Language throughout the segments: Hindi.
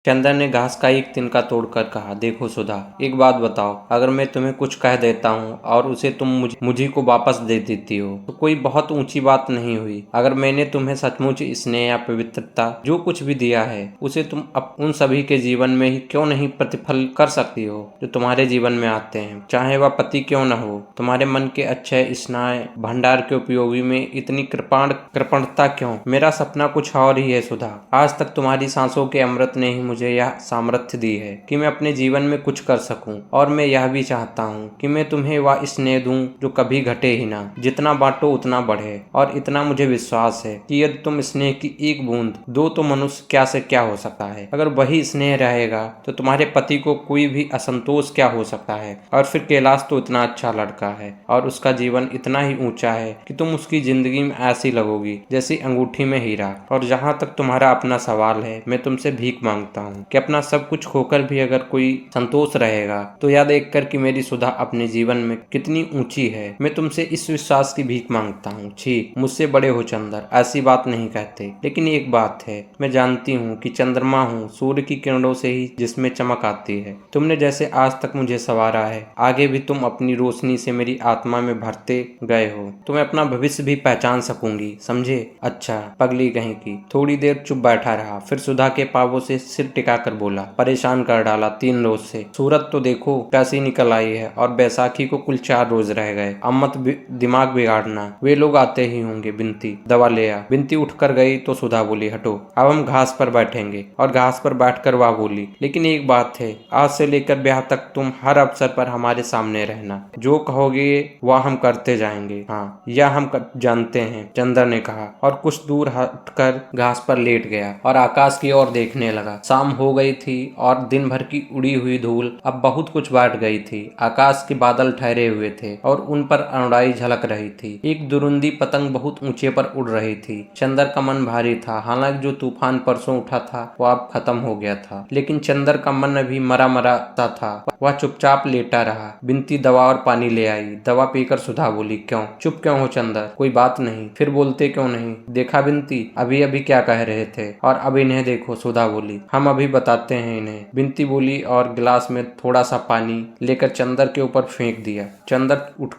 चंदर ने घास का एक तिनका तोड़कर कहा, देखो सुधा, एक बात बताओ, अगर मैं तुम्हें कुछ कह देता हूँ और उसे तुम मुझी को वापस दे देती हो तो कोई बहुत ऊंची बात नहीं हुई। अगर मैंने तुम्हें सचमुच स्नेह या पवित्रता जो कुछ भी दिया है उसे तुम उन सभी के जीवन में ही क्यों नहीं प्रतिफल कर सकती हो जो तुम्हारे जीवन में आते हैं, चाहे वह पति क्यों न हो। तुम्हारे मन के अच्छे स्नाय भंडार के उपयोगी में इतनी कृपणता क्यों। मेरा सपना कुछ और ही है सुधा। आज तक तुम्हारी सांसों के अमृत ने ही मुझे यह सामर्थ्य दी है कि मैं अपने जीवन में कुछ कर सकूं, और मैं यह भी चाहता हूं कि मैं तुम्हें वह स्नेह दूं जो कभी घटे ही ना। जितना बांटो उतना बढ़े, और इतना मुझे विश्वास है कि यदि तुम स्नेह की एक बूंद दो तो मनुष्य क्या से क्या हो सकता है। अगर वही स्नेह रहेगा तो तुम्हारे पति को कोई भी असंतोष क्या हो सकता है। और फिर कैलाश तो इतना अच्छा लड़का है और उसका जीवन इतना ही ऊंचा है कि तुम उसकी जिंदगी में ऐसी लगोगी जैसी अंगूठी में हीरा। और जहाँ तक तुम्हारा अपना सवाल है, मैं तुमसे भीख मांगता हूँ कि अपना सब कुछ खोकर भी अगर कोई संतोष रहेगा तो याद देख कर कि मेरी सुधा अपने जीवन में कितनी ऊंची है। मैं तुमसे इस विश्वास की भीख मांगता हूँ। छी, मुझसे बड़े हो चंदर, ऐसी बात नहीं कहते। लेकिन एक बात है, मैं जानती हूँ कि चंद्रमा हूँ सूर्य की किरणों से ही जिसमें चमक आती है। तुमने जैसे आज तक मुझे संवारा है, आगे भी तुम अपनी रोशनी से मेरी आत्मा में भरते गए हो तो मैं अपना भविष्य भी पहचान सकूंगी, समझे। अच्छा, पगली कहीं की। थोड़ी देर चुप बैठा रहा, फिर सुधा के पावों से सिर टिकाकर बोला, परेशान कर डाला 3 रोज से। सूरत तो देखो कैसी निकल आई है, और बैसाखी को कुल 4 रोज रह गए। अब मत दिमाग बिगाड़ना, वे लोग आते ही होंगे। बिनती, दवा ले आ। बिनती उठकर गई तो सुधा बोली, हटो, अब हम घास पर बैठेंगे। और घास पर बैठकर वह बोली, लेकिन एक बात है, आज से लेकर ब्याह तक तुम हर अवसर पर हमारे सामने रहना। जो कहोगे वह हम करते जाएंगे। हाँ, यह हम जानते हैं, चंदर ने कहा, और कुछ दूर हटकर घास पर लेट गया और आकाश की ओर देखने लगा। शाम हो गई थी और दिन भर की उड़ी हुई धूल अब बहुत कुछ बांट गई थी। आकाश के बादल ठहरे हुए थे और उन पर अरुणाई झलक रही थी। एक दुरुंदी पतंग बहुत ऊंचे पर उड़ रही थी। चंदर का मन भारी था। हालांकि जो तूफान परसों उठा था वह अब खत्म हो गया था, लेकिन चंदर का मन अभी मरा मरा सा था। वह चुपचाप लेटा रहा। बिनती दवा और पानी ले आई। दवा पीकर सुधा बोली, क्यों चुप क्यों हो चंदर, कोई बात नहीं। फिर बोलते क्यों नहीं? देखा बिनती, अभी अभी क्या कह रहे थे, और अब इन्हें देखो। सुधा बोली, हम अभी बताते हैं इन्हें। बिनती बोली और गिलास में थोड़ा सा पानी लेकर चंदर के ऊपर फेंक दिया। चंदर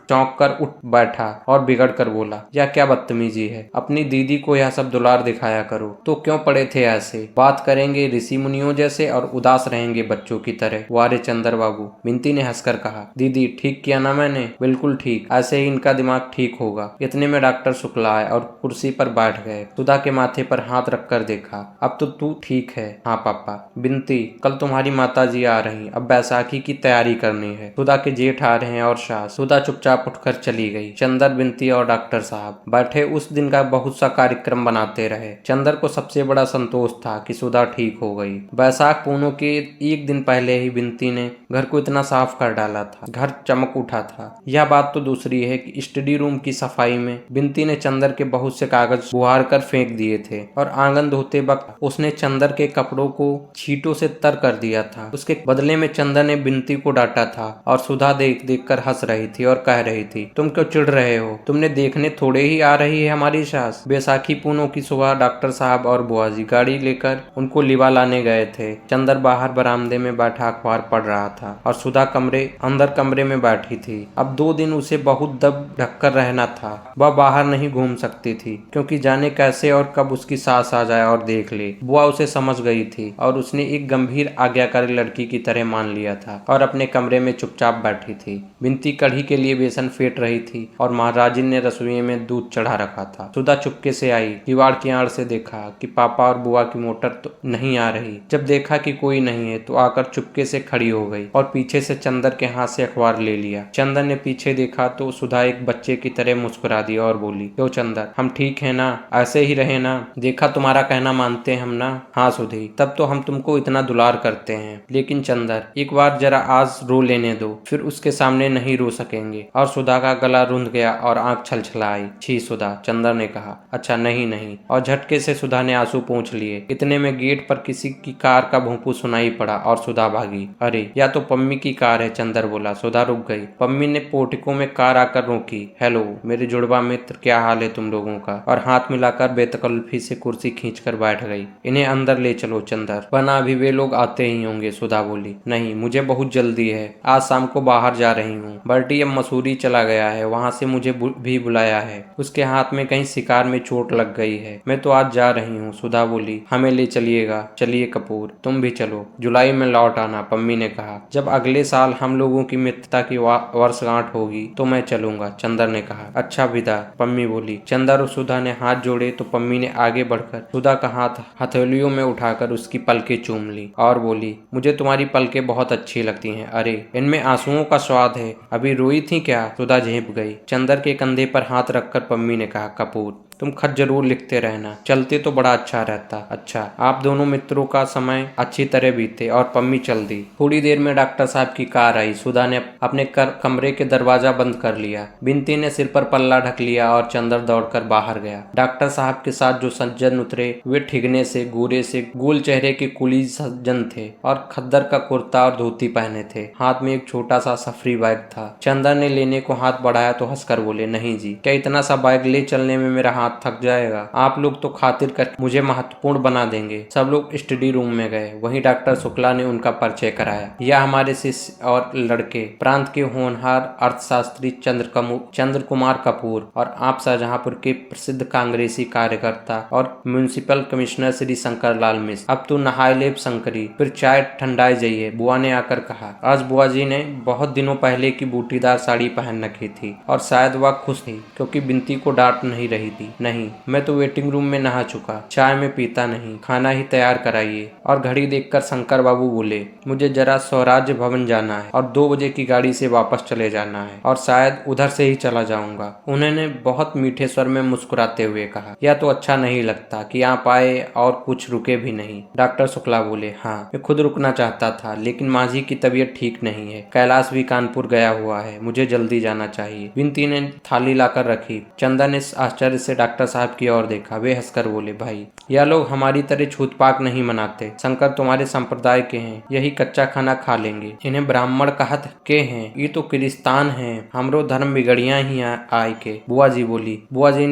चौंक कर उठ बैठा और बिगड़ कर बोला, यह क्या बदतमीजी है, अपनी दीदी को यह सब दुलार दिखाया करो। तो क्यों पड़े थे ऐसे? बात करेंगे ऋषि मुनियों जैसे और उदास रहेंगे बच्चों की तरह। वारे चंदर बाबू, बिनती ने हंसकर कहा, दीदी ठीक किया ना मैंने? बिल्कुल ठीक, ऐसे ही इनका दिमाग ठीक होगा। इतने में डॉक्टर शुक्ला आए और कुर्सी पर बैठ गए। सुधा के माथे पर हाथ रखकर देखा, अब तो तू ठीक है। हाँ पापा। बिनती, कल तुम्हारी माताजी आ रही, अब बैसाखी की तैयारी करनी है। सुधा के जेठ आ रहे हैं और सास। सुधा चुपचाप उठकर चली गई। चंदर, बिनती और डॉक्टर साहब बैठे उस दिन का बहुत सा कार्यक्रम बनाते रहे। चंदर को सबसे बड़ा संतोष था कि सुधा ठीक हो गई। बैसाख पूनों के एक दिन पहले ही बिनती ने घर को इतना साफ कर डाला था, घर चमक उठा था। यह बात तो दूसरी है कि स्टडी रूम की सफाई में बिनती ने चंदर के बहुत से कागज बुहार कर फेंक दिए थे, और आंगन धोते वक्त उसने चंदर के कपड़ों को छींटों से तर कर दिया था। उसके बदले में चंदर ने बिनती को डांटा था, और सुधा देख देख कर हंस रही थी और कह रही थी, तुम क्यों चिढ़ रहे हो? तुमने देखने थोड़े ही आ रही है हमारी सास। बैसाखी पूनों की सुबह डॉक्टर साहब और बुआ जी गाड़ी लेकर उनको लिवा लाने गए थे। चंदर बाहर बरामदे में बैठा अखबार पढ़ रहा था और सुधा अंदर कमरे में बैठी थी। अब 2 दिन उसे बहुत दब ढककर रहना था। वह बाहर नहीं घूम सकती थी, क्योंकि जाने कैसे और कब उसकी सास आ जाए और देख ले। बुआ उसे समझ गई थी और उसने एक गंभीर आज्ञाकारी लड़की की तरह मान लिया था और अपने कमरे में चुपचाप बैठी थी। बिनती कढ़ी के लिए बेसन फेंट रही थी और महाराजिन ने रसोई में दूध चढ़ा रखा था। सुधा चुपके से आई, किवाड़ की आड़ से देखा कि पापा और बुआ की मोटर तो नहीं आ रही। जब देखा कि कोई नहीं है तो आकर चुपके से खड़ी हो गई और पीछे से चंदर के हाथ से अखबार ले लिया। चंदर ने पीछे देखा तो सुधा एक बच्चे की तरह मुस्कुरा दिया और बोली, क्यों चंदर, हम ठीक है ना? ऐसे ही रहे ना? देखा, तुम्हारा कहना मानते हम ना? हाँ सुधी, तब तो हम तुमको इतना दुलार करते हैं। लेकिन चंदर, एक बार जरा आज रो लेने दो, फिर उसके सामने नहीं रो सकेंगे। और सुधा का गला रुंध गया और आंख छलछलाई। छी सुधा, चंदर ने कहा। अच्छा नहीं नहीं, और झटके से सुधा ने आंसू पोंछ लिए। इतने में गेट पर किसी की कार का भोंपू सुनाई पड़ा और सुधा भागी। अरे, या तो पम्मी की कार है, चंदर बोला। सुधा रुक गई। पम्मी ने पोर्टिको में कार आकर रोकी। हेलो मेरे जुड़वा मित्र, क्या हाल है तुम लोगों का? और हाथ मिलाकर बेतकल्लुफी से कुर्सी खींचकर बैठ गई। इन्हें अंदर ले चलो चंदर, वरना अभी वे लोग आते ही होंगे। सुधा बोली। नहीं, मुझे बहुत जल्दी है, आज शाम को बाहर जा रही हूँ। बर्टी अब मसूरी चला गया है, वहाँ से मुझे भी बुलाया है। उसके हाथ में कहीं शिकार में चोट लग गई है। मैं तो आज जा रही हूँ। सुधा बोली। हमें ले चलिएगा। चलिए कपूर, तुम भी चलो। जुलाई में लौट आना, पम्मी ने कहा। जब अगले साल हम लोगों की मित्रता की वर्षगांठ होगी तो मैं चलूंगा, चंदर ने कहा। अच्छा विदा, पम्मी बोली। चंदर और सुधा ने हाथ जोड़े तो पम्मी ने आगे बढ़कर सुधा का हाथ हथेलियों में उठाकर उसकी पलकें चूम ली और बोली, मुझे तुम्हारी पलकें बहुत अच्छी लगती हैं। अरे इनमें आंसुओं का स्वाद है। अभी रोई थी क्या? सुधा झेंप गई। चंदर के कंधे पर हाथ रखकर पम्मी ने कहा, कपूर तुम खत जरूर लिखते रहना, चलते तो बड़ा अच्छा रहता। अच्छा, आप दोनों मित्रों का समय अच्छी तरह बीते और पम्मी चल दी। थोड़ी देर में डॉक्टर साहब की कार आई। सुधा ने अपने कमरे के दरवाजा बंद कर लिया। बिन्ती ने सिर पर पल्ला ढक लिया और चंदर दौड़कर बाहर गया। डॉक्टर साहब के साथ जो सज्जन उतरे वे ठिगने से, गोरे से, गोल चेहरे के कुली सज्जन थे और खद्दर का कुर्ता और धोती पहने थे। हाथ में एक छोटा सा सफरी बैग था। चंदर ने लेने को हाथ बढ़ाया तो हंसकर बोले, नहीं जी, क्या इतना सा बैग ले चलने में मेरा हाथ थक जाएगा? आप लोग तो खातिर करके मुझे महत्वपूर्ण बना देंगे। सब लोग स्टडी रूम में गए। वहीं डॉक्टर शुक्ला ने उनका परिचय कराया। यह हमारे शिष्य और लड़के, प्रांत के होनहार अर्थशास्त्री चंद्र कुमार कपूर, और आप शाहजहांपुर के प्रसिद्ध कांग्रेसी कार्यकर्ता और म्यूनिसिपल कमिश्नर श्री शंकर लाल मिश्र। अब तो नहाए लेप शंकरी, फिर चाय ठंडाए जाइए, बुआ ने आकर कहा। आज बुआ जी ने बहुत दिनों पहले की बूटीदार साड़ी पहन रखी थी और शायद वह खुश थी क्योंकि बिन्ती को डांट नहीं रही थी। नहीं, मैं तो वेटिंग रूम में नहा चुका, चाय में पीता नहीं, खाना ही तैयार कराइए। और घड़ी देखकर शंकर बाबू बोले, मुझे जरा स्वराज्य भवन जाना है और 2 बजे की गाड़ी से वापस चले जाना है और शायद उधर से ही चला जाऊंगा। उन्होंने बहुत मीठे स्वर में मुस्कुराते हुए कहा, यह तो अच्छा नहीं लगता कि आप आए और कुछ रुके भी नहीं। डॉक्टर शुक्ला बोले, हाँ मैं खुद रुकना चाहता था, लेकिन मांझी की तबीयत ठीक नहीं है। कैलाश भी कानपुर गया हुआ है, मुझे जल्दी जाना चाहिए। बिन्ती ने थाली लाकर रखी। चंदन ने आश्चर्य से डॉक्टर साहब की ओर देखा। वे हंसकर बोले, भाई यह लोग हमारी तरह छूत पाक नहीं मनाते। शंकर तुम्हारे संप्रदाय के हैं, यही कच्चा खाना खा लेंगे। इन्हें ब्राह्मण कहत के हैं, ये तो किरिस्तान है, हमरो धर्म बिगड़िया ही आय के। बुआ जी बोली, बुआ जी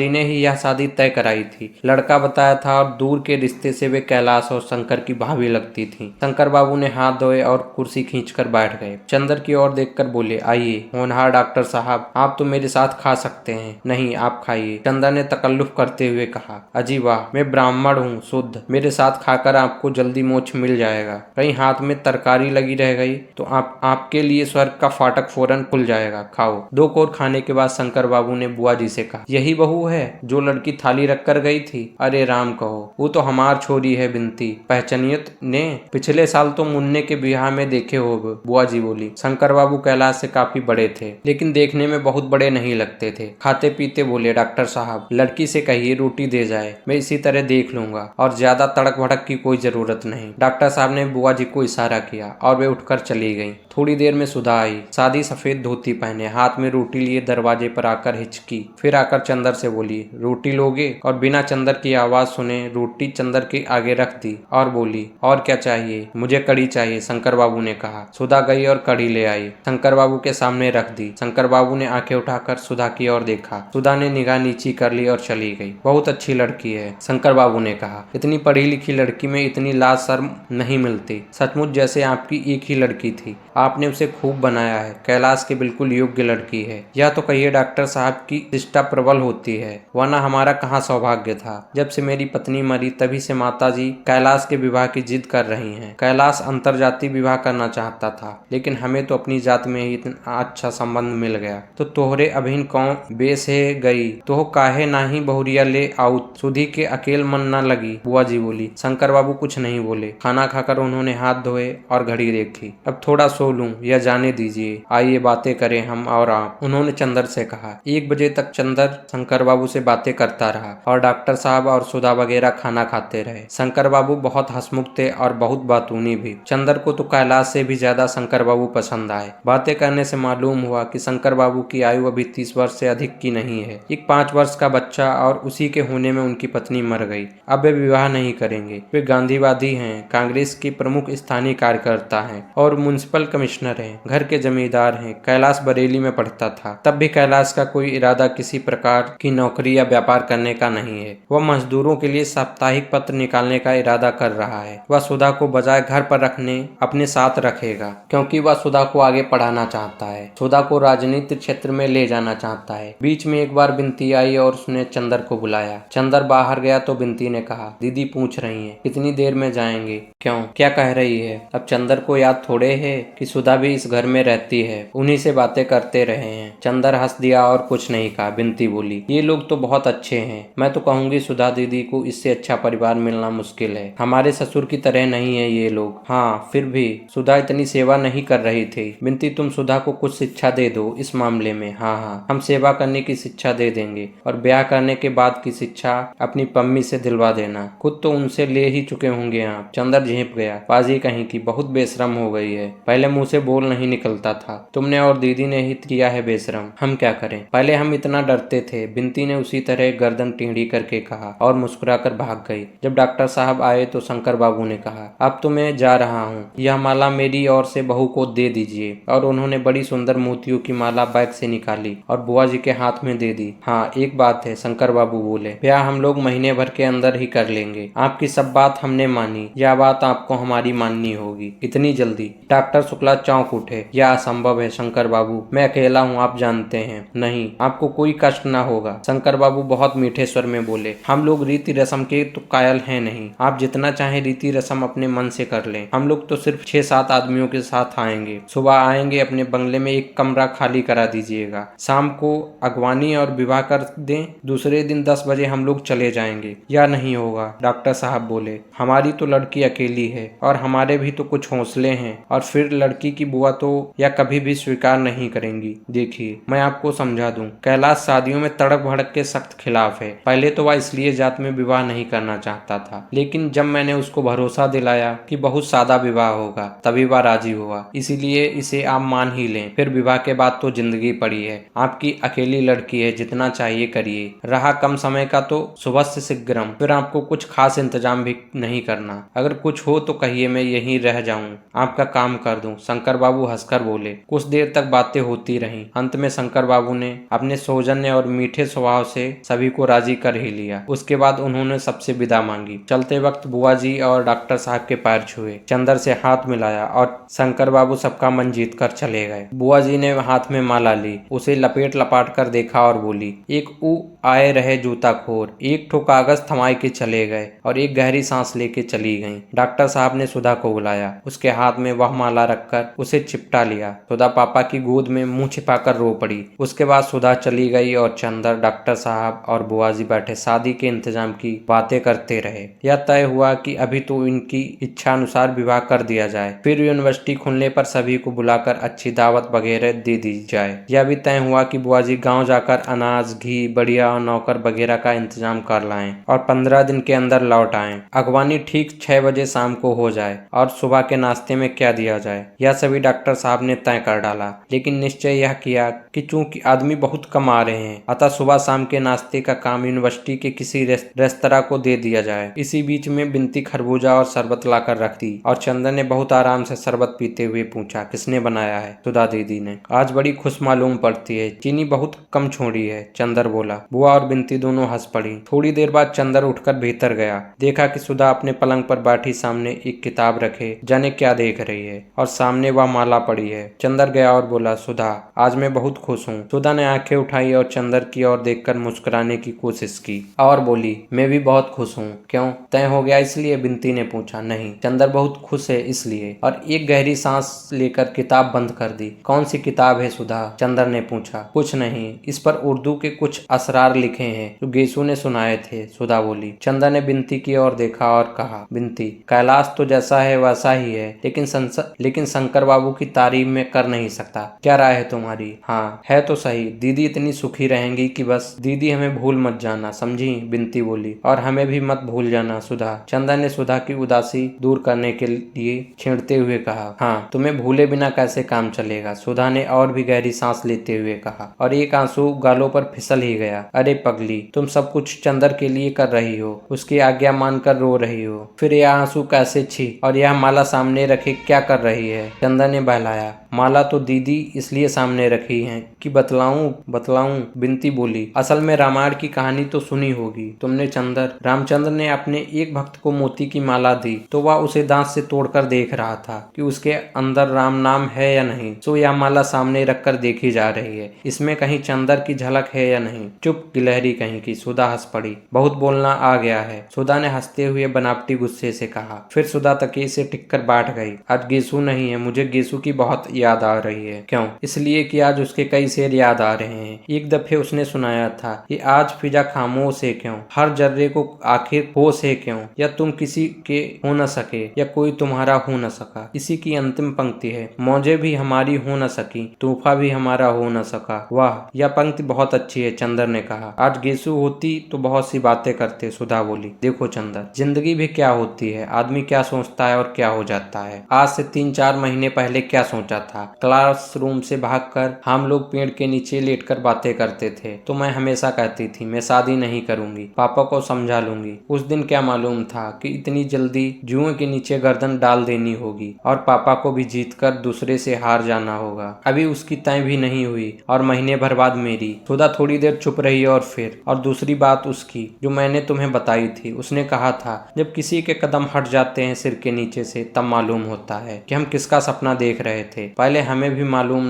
ने ही यह शादी तय कराई थी। लड़का बताया था और दूर के रिश्ते से वे कैलाश और शंकर की भाभी लगती थी। शंकर बाबू ने हाथ धोए और कुर्सी खींचकर बैठ गए। चंदर की ओर देखकर बोले, आइए होनहार डॉक्टर साहब, आप तो मेरे साथ खा सकते हैं। नहीं, आप खाइए, चंदर ने तकल्लुफ करते हुए कहा। अजी वाह, मैं ब्राह्मण हूँ शुद्ध, मेरे साथ खाकर आपको जल्दी मोक्ष मिल जाएगा। कहीं हाथ में तरकारी लगी रह गई तो आपके लिए स्वर्ग का फाटक फौरन खुल जाएगा। खाओ। 2 कोर खाने के बाद शंकर बाबू ने बुआ जी से कहा, यही बहू है जो लड़की थाली रख कर गई थी? अरे राम कहो, वो तो हमार छोरी है बिन्ती, पहचानियत ने? पिछले साल तो मुन्ने के ब्याह में देखे होगे, बुआ जी बोली। शंकर बाबू कैलाश से काफी बड़े थे, लेकिन देखने में बहुत बड़े नहीं लगते थे। खाते पीते बोले, डॉक्टर साहब लड़की से कहिए रोटी दे जाए, मैं इसी तरह देख लूंगा और ज्यादा तड़क भड़क की कोई जरूरत नहीं। डॉक्टर साहब ने बुआ जी को इशारा किया और वे उठकर चली गईं। थोड़ी देर में सुधा आई, सादी सफेद धोती पहने, हाथ में रोटी लिए दरवाजे पर आकर हिचकी, फिर आकर चंदर से बोली, रोटी लोगे? और बिना चंदर की आवाज सुने रोटी चंदर के आगे रख दी और बोली, और क्या चाहिए? मुझे कड़ी चाहिए, शंकर बाबू ने कहा। सुधा गई और कड़ी ले आई, शंकर बाबू के सामने रख दी। शंकर बाबू ने आंखें उठाकर सुधा की ओर देखा। सुधा ने निगाह नीची कर ली और चली गई। बहुत अच्छी लड़की है, शंकर बाबू ने कहा। इतनी पढ़ी लिखी लड़की में इतनी लाज शर्म नहीं मिलती। सचमुच जैसे आपकी एक ही लड़की थी, आपने उसे खूब बनाया है। कैलाश के बिल्कुल योग्य लड़की है। यह तो कहिए डॉक्टर साहब की निष्ठा प्रबल होती है, वरना हमारा कहाँ सौभाग्य था। जब से मेरी पत्नी मरी तभी से माताजी कैलाश के विवाह की जिद कर रही हैं। कैलाश अंतरजातीय विवाह करना चाहता था, लेकिन हमें तो अपनी जात में ही इतना अच्छा संबंध मिल गया। तो तोहरे अभिन कौन बेस है गई, तो काहे नाही बहुरिया ले आउत। सुधी के अकेल मन न लगी, बुआ जी बोली। शंकर बाबू कुछ नहीं बोले। खाना खाकर उन्होंने हाथ धोए और घड़ी देखी। अब थोड़ा सो बोलूं या जाने दीजिए, आइए बातें करें हम और आप, उन्होंने चंदर से कहा। 1 बजे तक चंदर शंकर बाबू से बातें करता रहा और डॉक्टर साहब और सुधा वगैरह खाना खाते रहे। शंकर बाबू बहुत हंसमुख थे और बहुत बातूनी भी। चंदर को तो कैलाश से भी ज्यादा शंकर बाबू पसंद आए। बातें करने से मालूम हुआ कि शंकर बाबू की आयु अभी 30 वर्ष से अधिक की नहीं है। एक 5 वर्ष का बच्चा और उसी के होने में उनकी पत्नी मर गई। अब वे विवाह नहीं करेंगे। वे गांधीवादी हैं, कांग्रेस के प्रमुख स्थानीय कार्यकर्ता हैं और म्युनिसिपल कमिश्नर हैं, घर के जमींदार हैं। कैलाश बरेली में पढ़ता था। तब भी कैलाश का कोई इरादा किसी प्रकार की नौकरी या व्यापार करने का नहीं है। वह मजदूरों के लिए साप्ताहिक पत्र निकालने का इरादा कर रहा है। वह सुधा को बजाय घर पर रखने अपने साथ रखेगा, क्योंकि वह सुधा को आगे पढ़ाना चाहता है। सुधा को राजनीतिक क्षेत्र में ले जाना चाहता है। बीच में एक बार बिनती आई और उसने चंदर को बुलाया। चंदर बाहर गया तो बिनती ने कहा, दीदी पूछ रही है कितनी देर में जाएंगे? क्यों, क्या कह रही है? अब चंदर को याद थोड़े है कि सुधा भी इस घर में रहती है, उन्हीं से बातें करते रहे हैं। चंदर हंस दिया और कुछ नहीं कहा। बिनती बोली, ये लोग तो बहुत अच्छे हैं। मैं तो कहूंगी सुधा दीदी को इससे अच्छा परिवार मिलना मुश्किल है। हमारे ससुर की तरह नहीं है ये लोग। हाँ, फिर भी सुधा इतनी सेवा नहीं कर रही थी। बिनती, तुम सुधा को कुछ शिक्षा दे दो इस मामले में। हाँ, हम सेवा करने की शिक्षा दे देंगे और ब्याह करने के बाद की शिक्षा अपनी पम्मी से दिलवा देना। खुद तो उनसे ले ही चुके होंगे आप। चंदर झेप गया। बाजी कहीं की बहुत बेशरम हो गई है। पहले मुंह से बोल नहीं निकलता था। तुमने और दीदी ने ही किया है बेशरम। हम क्या करें? पहले हम इतना डरते थे। बिनती ने उसी तरह गर्दन टेढ़ी करके कहा और मुस्कुराकर भाग गई। जब डॉक्टर साहब आए तो शंकर बाबू ने कहा, अब तो मैं जा रहा हूँ। यह माला मेरी ओर से बहू को दे दीजिए। और उन्होंने बड़ी सुंदर मोतियों की माला बैग से निकाली और बुआ जी के हाथ में दे दी। हाँ, एक बात है, शंकर बाबू बोले, ब्याह हम लोग महीने भर के अंदर ही कर लेंगे। आपकी सब बात हमने मानी, यह बात आपको हमारी माननी होगी। इतनी जल्दी? डॉक्टर शुक्ला चौंक उठे। यह असंभव है शंकर बाबू, मैं अकेला हूँ, आप जानते हैं। नहीं, आपको कोई कष्ट न होगा। शंकर बाबू बहुत मीठे स्वर में बोले, हम लोग रीति रस्म के तो कायल हैं नहीं। आप जितना चाहे रीति रस्म अपने मन से कर लें। हम लोग तो सिर्फ 6-7 आदमियों के साथ आएंगे। सुबह आएंगे, अपने बंगले में एक कमरा खाली करा दीजिएगा। शाम को अगवानी और विवाह कर दें। दूसरे दिन 10 बजे हम लोग चले जाएंगे। या नहीं होगा? डॉक्टर साहब बोले, हमारी तो लड़की अकेली है और हमारे भी तो कुछ हौसले हैं। और फिर लड़की की बुआ तो या कभी भी स्वीकार नहीं करेंगी। देखिए, मैं आपको समझा दूं, कैलाश शादियों में तड़क भड़क के सख्त खिलाफ है। पहले तो वह इसलिए जात में विवाह नहीं करना चाहता था, लेकिन जब मैंने उसको भरोसा दिलाया कि बहुत सादा विवाह होगा, तभी वह राजी हुआ। इसीलिए इसे आप मान ही लें। फिर विवाह के बाद तो जिंदगी पड़ी है। आपकी अकेली लड़की है, जितना चाहिए करिए। रहा कम समय का तो सुबह से शीघ्रम। फिर आपको कुछ खास इंतजाम भी नहीं करना। अगर कुछ हो तो कहिए, मैं यहीं रह जाऊं, आपका काम कर दूं। शंकर बाबू हंसकर बोले। कुछ देर तक बातें होती रहीं। अंत में शंकर बाबू ने अपने सौजन्य और मीठे स्वभाव से सभी को राजी कर ही लिया। उसके बाद उन्होंने सबसे विदा मांगी। चलते वक्त बुआ जी और डॉक्टर साहब के पैर छुए, चंदर से हाथ मिलाया और शंकर बाबू सबका मन जीत कर चले गए। बुआ जी ने हाथ में माला ली, उसे लपेट लपाट कर देखा और बोली, एक ऊ आए रहे जूता खोर। एक ठो कागज थमाए के चले गए और एक गहरी सांस लेके चली गईं। डॉक्टर साहब ने सुधा को बुलाया। उसके हाथ में वह माला रखकर उसे चिपटा लिया। सुधा पापा की गोद में मुंह छिपाकर रो पड़ी। उसके बाद सुधा चली गई और चंदर, डॉक्टर साहब और बुआ जी बैठे शादी के इंतजाम की बातें करते रहे। यह तय हुआ कि अभी तो इनकी इच्छा अनुसार विवाह कर दिया जाए, फिर यूनिवर्सिटी खुलने पर सभी को बुलाकर अच्छी दावत वगैरह दे दी जाए। यह भी तय हुआ कि बुआ जी गाँव जाकर अनाज, घी, बढ़िया और नौकर वगैरह का इंतजाम कर लाएं और 15 दिन के अंदर लौट आएं। अगवानी ठीक 6 बजे शाम को हो जाए और सुबह के नाश्ते में क्या दिया जाए, यह सभी डॉक्टर साहब ने तय कर डाला। लेकिन निश्चय यह किया कि चूंकि आदमी बहुत कम आ रहे हैं, अतः सुबह शाम के नाश्ते का काम यूनिवर्सिटी के किसी रेस्तरां को दे दिया जाए। इसी बीच में बिनती खरबूजा और शरबत लाकर रख दी और चंदन ने बहुत आराम से शरबत पीते हुए पूछा, किसने बनाया है? सुधा दीदी ने। आज बड़ी खुश मालूम पड़ती है, चीनी बहुत कम छोड़ी है, चंदर बोला। बुआ और बिनती दोनों हंस पड़ी। थोड़ी देर बाद चंदर उठकर भीतर गया। देखा कि सुधा अपने पलंग पर बैठी सामने एक किताब रखे जाने क्या देख रही है और सामने वह माला पड़ी है। चंदर गया और बोला, सुधा, आज मैं बहुत खुश हूँ। सुधा ने आंखें उठाई और चंदर की ओर देखकर मुस्कुराने की कोशिश की और बोली, मैं भी बहुत खुश हूँ। क्यों, तय हो गया इसलिए? बिनती ने पूछा। नहीं, चंदर बहुत खुश है इसलिए। और एक गहरी सांस लेकर किताब बंद कर दी। कौन सी किताब है सुधा? चंदर ने पूछा। कुछ नहीं, इस पर उर्दू के कुछ असरार लिखे हैं जो गेसू ने सुनाए थे, सुधा बोली। चंदर ने बिनती की ओर देखा और कहा, बिनती, कैलाश तो जैसा है वैसा ही है, लेकिन शंकर बाबू की तारीफ में कर नहीं सकता। क्या राय है तुम्हारी? हाँ है तो सही, दीदी इतनी सुखी रहेंगी कि बस। दीदी हमें भूल मत जाना, समझी? बिंती बोली। और हमें भी मत भूल जाना सुधा। चंदन ने सुधा की उदासी दूर करने के लिए छेड़ते हुए कहा। हाँ, तुम्हें भूले बिना कैसे काम चलेगा? सुधा ने और भी गहरी सांस लेते हुए कहा, और एक आंसू गालों पर फिसल ही गया। अरे पगली, तुम सब कुछ चंदर के लिए कर रही हो, उसकी आज्ञा मानकर रो रही हो, फिर यह आंसू कैसे? छी! और यह माला सामने रखे क्या कर रही है? चंदन ने बहलाया। माला तो दीदी इसलिए सामने रखी है कि बतलाऊं? बिंती बोली। असल में रामायण की कहानी तो सुनी होगी तुमने चंदर। रामचंद्र ने अपने एक भक्त को मोती की माला दी तो वह उसे दांत से तोड़कर देख रहा था कि उसके अंदर राम नाम है या नहीं। सो यह माला सामने रखकर देखी जा रही है, इसमें कहीं चंदर की झलक है या नहीं? चुप गिलहरी कहीं की! सुधा हंस पड़ी। बहुत बोलना आ गया है, सुधा ने हंसते हुए बनावटी गुस्से से कहा। फिर सुधा तकिए से टिककर बैठ गई। आज गेसु नहीं है, मुझे गेसु की बहुत याद आ रही है। क्यों? इसलिए कि आज उसके कई शेर याद आ रहे हैं। एक दफे उसने सुनाया था कि आज फिजा खामोश है क्यों, हर जर्रे को आखिर होश है क्यों, या तुम किसी के हो न सके या कोई तुम्हारा हो न सका। इसी की अंतिम पंक्ति है, मौजें भी हमारी हो न सकी, तूफा भी हमारा हो न सका। वाह, यह पंक्ति बहुत अच्छी है, चंदर ने कहा। आज गेसु होती तो बहुत सी बातें करते, सुधा बोली। देखो चंदर, जिंदगी भी क्या होती है, आदमी क्या सोचता है और क्या हो जाता है। आज से 3-4 महीने पहले क्या सोचा था? क्लासरूम से भागकर हम लोग पेड़ के नीचे लेटकर बातें करते थे तो मैं हमेशा कहती थी मैं शादी नहीं करूंगी, पापा को समझा लूंगी। उस दिन क्या मालूम था कि इतनी जल्दी जुए के नीचे गर्दन डाल देनी होगी और पापा को भी जीतकर दूसरे से हार जाना होगा। अभी उसकी तय भी नहीं हुई और महीने भर बाद मेरी। सुधा थोड़ी देर चुप रही और फिर, और दूसरी बात उसकी जो मैंने तुम्हें बताई थी। उसने कहा था जब किसी के कदम हट जाते हैं सिर के नीचे से तब मालूम होता है कि हम किसका सपना देख रहे थे। पहले हमें भी मालूम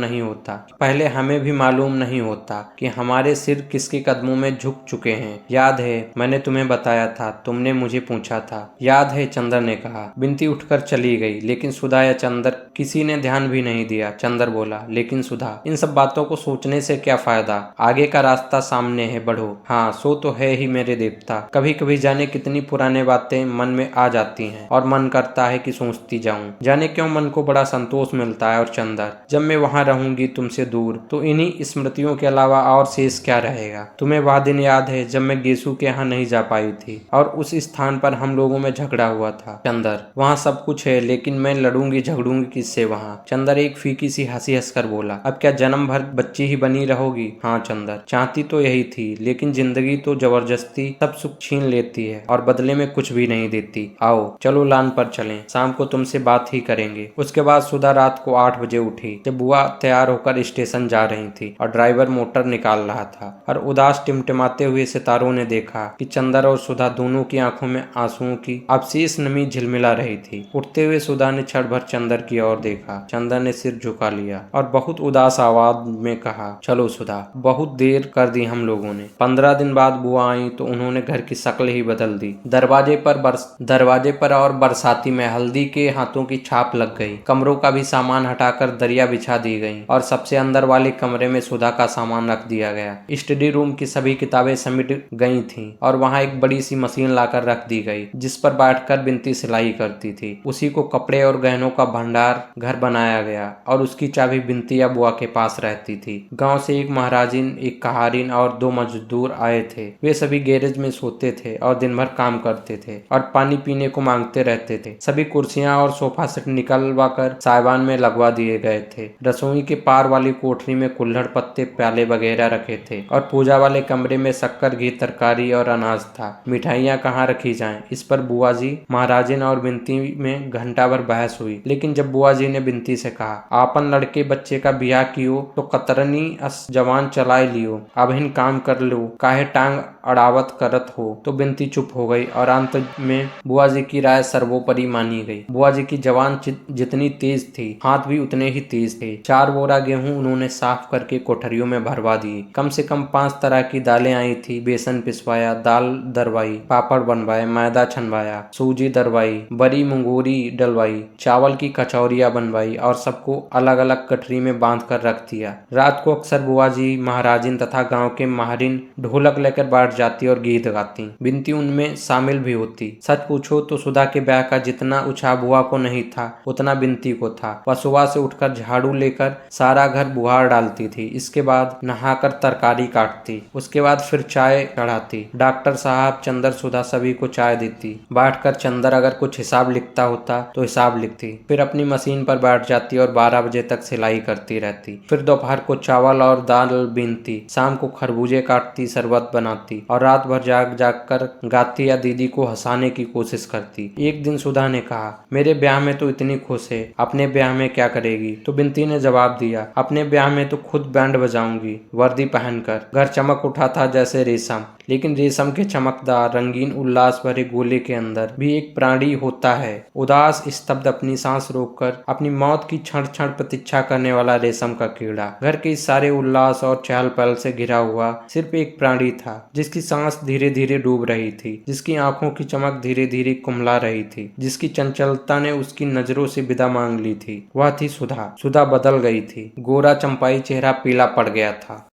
नहीं होता कि हमारे सिर किसके कदमों में झुक चुके हैं। याद है मैंने तुम्हें बताया था, तुमने मुझे पूछा था। याद है, चंदर ने कहा। बिंती उठकर चली गई, लेकिन सुधा या चंदर किसी ने ध्यान भी नहीं दिया। चंदर बोला, लेकिन सुधा, इन सब बातों को सोचने से क्या फायदा? आगे का रास्ता सामने है, बढ़ो। हाँ, सो तो है ही मेरे देवता। कभी कभी जाने कितनी पुरानी बातें मन में आ जाती हैं और मन करता है कि सोचती जाऊं। जाने क्यों मन को बड़ा संतोष मिलता है। और चंदर, जब मैं वहां रहूंगी तुमसे दूर तो इन्हीं स्मृतियों के अलावा और शेष क्या रहेगा? तुम्हें वह दिन याद है जब मैं गेसु के यहाँ नहीं जा पाई थी और उस स्थान पर हम लोगों में झगड़ा हुआ था? चंदर, वहाँ सब कुछ है, लेकिन मैं लड़ूंगी झगड़ूंगी किससे वहाँ? चंदर एक फीकी सी हंसी हंसकर बोला। अब क्या जन्म भर बच्ची ही बनी रहोगी? हाँ चंदर, चाहती तो यही थी, लेकिन जिंदगी तो जबरदस्ती सब सुख छीन लेती है और बदले में कुछ भी नहीं देती। आओ चलो लान पर चलें, शाम को तुमसे बात ही करेंगे। उसके बाद सुधा रात को 8 बजे उठी जब बुआ तैयार होकर स्टेशन जा रही थी और ड्राइवर मोटर निकाल रहा था। और उदास टिमटिमाते हुए सितारों ने देखा कि चंदर और सुधा दोनों की आंखों में आंसुओं की अवशेष नमी झिलमिला रही थी। उठते हुए सुधा ने क्षण भर चंदर की ओर देखा। चंदर ने सिर झुका लिया और बहुत उदास आवाज में कहा, चलो सुधा, बहुत देर कर दी हम लोगों ने। 15 दिन बाद बुआ आई तो उन्होंने घर की शक्ल ही बदल दी। दरवाजे पर और बरसाती में हल्दी के हाथों की छाप लग गई। कमरों का भी सामान हटाकर दरिया बिछा दी गई और सबसे अंदर वाले कमरे में सुधा का सामान रख दिया गया। स्टडी रूम की सभी किताबें समेट गई थीं और वहां एक बड़ी सी मशीन लाकर रख दी गई जिस पर बैठकर बिंती सिलाई करती थी। उसी को कपड़े और गहनों का भंडार घर बनाया गया और उसकी चाबी बिंती या बुआ के पास रहती थी। गांव से एक महाराजिन, एक कहारिन और 2 मजदूर आए थे। वे सभी गैरेज में सोते थे और दिन भर काम करते थे और पानी पीने को मांगते रहते थे। सभी कुर्सियां और सोफा सेट निकलवा कर साइबान में लगवा दिए गए थे। रसोई के पार वाली कोठरी में कुल्हड़, पत्ते, प्याले वगैरह रखे थे और पूजा वाले कमरे में शक्कर, घी, तरकारी और अनाज था। मिठाइयाँ कहाँ रखी जाएं, इस पर बुआ जी, महाराजिन और बिंती में घंटा भर बहस हुई। लेकिन जब बुआ जी ने बिंती से कहा, आपन लड़के बच्चे का ब्याह कियो तो कतरनी अस जवान चलाए लियो, अब हिन काम कर लो, काहे टांग अड़ावत करत हो, तो बिंती चुप हो गई और अंत में बुआ जी की राय सर्वोपरि मानी गई। बुआ जी की जवान जितनी तेज थी, हाथ भी उतने ही तेज थे। 4 बोरा गेहूं उन्होंने साफ करके कोठरियों में भरवा दिए। कम से कम 5 तरह की दालें आई थी। बेसन पिसवाया, दाल दरवाई, पापड़ बनवाए, मैदा छनवाया, सूजी दरवाई, बड़ी मुंगोरी डलवाई, चावल की कचौरियां बनवाई और सबको अलग अलग गठरी में बांध कर रख दिया। रात को अक्सर बुआ जी, महाराजिन तथा गांव के माहरिन ढोलक लेकर बैठ जाती और गीत गाती। बिंती उनमें शामिल भी होती। सच पूछो तो सुधा के ब्याह का जितना उत्साह बुआ को नहीं था उतना बिंती बिंती को था। वह सुबह से उठकर झाड़ू लेकर सारा घर बुहार डालती थी। इसके बाद नहाकर तरकारी काटती, उसके बाद फिर चाय चढ़ाती। डॉक्टर साहब, चंदर, सुधा सभी को चाय देती। बैठकर चंदर अगर कुछ हिसाब लिखता होता तो हिसाब लिखती, फिर अपनी मशीन पर बैठ जाती और 12 बजे तक सिलाई करती रहती। फिर दोपहर को चावल और दाल बीनती, शाम को खरबूजे काटती, शरबत बनाती और रात भर जाग जाग कर गाती या दीदी को हंसाने की कोशिश करती। एक दिन सुधा ने कहा, मेरे ब्याह में तो इतनी खुश है, अपने ब्याह में क्या करेगी? तो बिंती ने जवाब दिया, अपने ब्याह में तो खुद बैंड बजाऊंगी, वर्दी पहनकर। घर चमक उठा था जैसे रेशम, लेकिन रेशम के चमकदार रंगीन उल्लास भरे गोले के अंदर भी एक प्राणी होता है। उदास, स्तब्ध, अपनी सांस रोककर अपनी मौत की क्षण क्षण प्रतीक्षा करने वाला रेशम का कीड़ा। घर के इस सारे उल्लास और चहल पहल से घिरा हुआ सिर्फ एक प्राणी था, जिसकी सांस धीरे धीरे डूब रही थी, जिसकी आंखों की चमक धीरे धीरे कुम्हला रही थी, जिसकी चंचलता ने उसकी नजरों से विदा मांग ली थी। वह थी सुधा। सुधा बदल गई थी। गोरा चंपाई चेहरा पीला पड़ गया था।